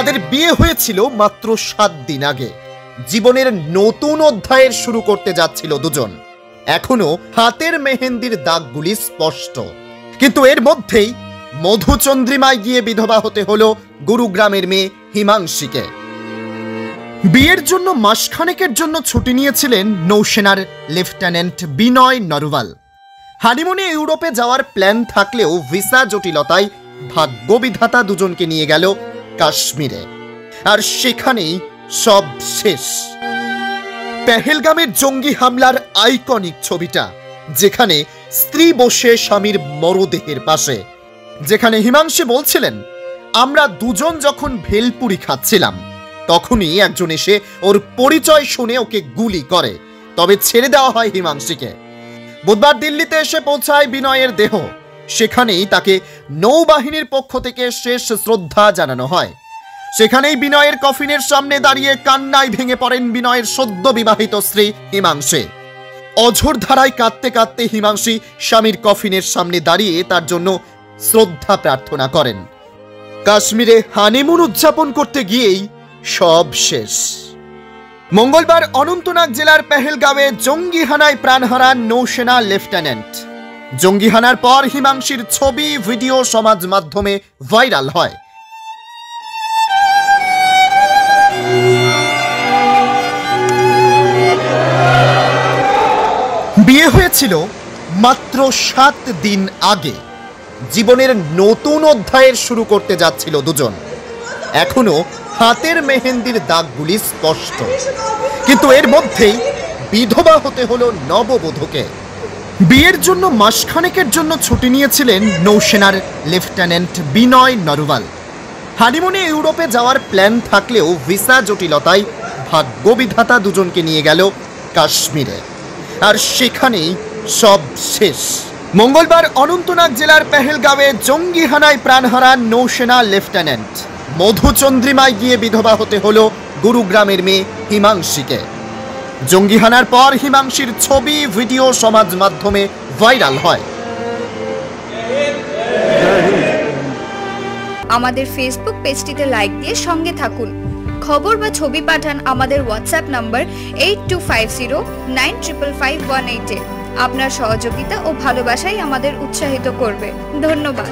যাদের বিয়ে হয়েছিল মাত্র 7 দিন আগে। জীবনের নতুন অধ্যায়ের শুরু করতে যাচ্ছিল দুজন। এখনো হাতের মেহেন্দির দাগগুলি স্পষ্ট, কিন্তু এর মধ্যেই মধুচন্দ্রিমায় গিয়ে বিধবা হতে হলো গুরুগ্রামের মেয়ে হিমাংশীকে। বিয়ের জন্য মাসখানেকের জন্য ছুটি নিয়েছিলেন নৌসেনার লেফটেন্যান্ট বিনয় নরওয়াল। হানিমুনে ইউরোপে যাওয়ার প্ল্যান থাকলেও ভিসা জটিলতায় ভাগ্যবিধাতা দুজনকে নিয়ে গেল কাশ্মীরে, আর সেখানেই সব শেষ। পেহেলগামের জঙ্গি হামলার আইকনিক ছবিটা, যেখানে স্ত্রী বসে স্বামীর মরদেহের পাশে, যেখানে হিমাংশী বলছিলেন, আমরা দুজন যখন ভেলপুরি খাচ্ছিলাম তখনই একজন এসে ওর পরিচয় শুনে ওকে গুলি করে, তবে ছেড়ে দেওয়া হয় হিমাংশীকে। বুধবার দিল্লিতে এসে পৌঁছায় বিনয়ের দেহ। সেখানেই তাকে নৌবাহিনীর পক্ষ থেকে শেষ শ্রদ্ধা জানানো হয়। সেখানেই বিনয়ের কফিনের সামনে দাঁড়িয়ে কান্নায় ভেঙে পড়েন বিনয়ের সদ্য বিবাহিত স্ত্রী হিমাংশী। অঝোর ধারায় কাঁদতে কাঁদতে হিমাংশী স্বামীর কফিনের সামনে দাঁড়িয়ে তার জন্য শ্রদ্ধা প্রার্থনা করেন। কাশ্মীরে হানিমুন উদযাপন করতে গিয়েই সব শেষ। মঙ্গলবার অনন্তনাগ জেলার পেহেলগাঁওয়ে জঙ্গি হানায় প্রাণ হারান নৌসেনা লেফটেন্যান্ট। জঙ্গি হানার পর হিমাংশীর ছবি ভিডিও সমাজ মাধ্যমে ভাইরাল হয়। বিয়ে হয়েছিল মাত্র 7 দিন আগে। জীবনের নতুন অধ্যায়ের শুরু করতে যাচ্ছিল দুজন। এখনো হাতের মেহেন্দির দাগগুলি স্পষ্ট, কিন্তু এর মধ্যেই বিধবা হতে হলো নববধূকে। বিয়ের জন্য মাসখানেকের জন্য ছুটি নিয়েছিলেন নৌসেনার লেফটেন্যান্ট বিনয় নরওয়াল। হানিমুনে ইউরোপে যাওয়ার প্ল্যান থাকলেও ভিসা জটিলতায় ভাগ্যবিধাতা দুজনকে নিয়ে গেল কাশ্মীরে, আর সেখানেই সব শেষ। মঙ্গলবার অনন্তনাগ জেলার পেহেলগাঁওয়ে জঙ্গি হানায় প্রাণ হারান নৌসেনা লেফটেন্যান্ট। মধুচন্দ্রিমায় গিয়ে বিধবা হতে হলো গুরুগ্রামের মেয়ে হিমাংশীকে। জঙ্গি হানার পর হিমাংশীর ছবি ভিডিও সমাজ মাধ্যমে ভাইরাল হয়। আমাদের ফেসবুক পেজটিতে লাইক দিয়ে সঙ্গে থাকুন। খবর বা ছবি পাঠান আমাদের হোয়াটসঅ্যাপ নাম্বার 8250955518 এ। আপনার সহযোগিতা ও ভালোবাসাই আমাদের উৎসাহিত করবে। ধন্যবাদ।